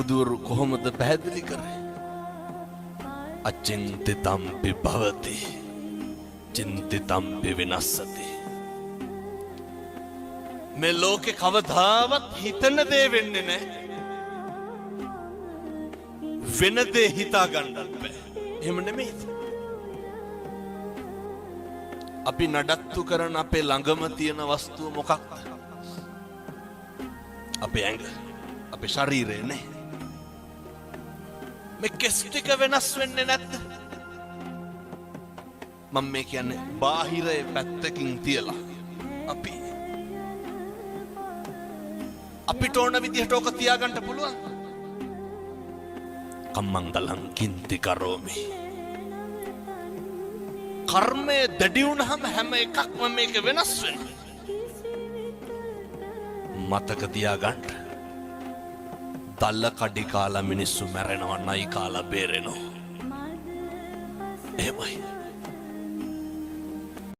බුදුවරු කොහොමද පැහැදිලි කරේ? අචින්තිතම්පි භවති චින්තිතම්පි විනස්සති. මේ ලෝකේ කවදාවත් හිතන දේ වෙන්නේ නැහැ. වෙන දේ හිතා ගන්නත් බෑ. එහෙම නෙමෙයි. අපි නඩත්තු කරන අපේ ළඟම තියෙන වස්තුව මොකක්ද? අපේ ඇඟ, අපේ ශරීරය නේ. මේ කෙස් ටික වෙනස් වෙන්නේ නැද්ද? මම මේ කියන්නේ බාහිරයේ පැත්තකින් තියලා අපිට ඕන විදිහට ඕක තියාගන්න පුළුවන්. කම්මංගලං කින්ති කරෝමි. කර්මය දැඩි වුණාම හැම එකක්ම මේක වෙනස් වෙනවා. මතක තියාගන්න. දල්ල කඩි කාලා මිනිස්සු මැරෙනවා, නයි කාලා බේරෙනවා. එහෙමයි.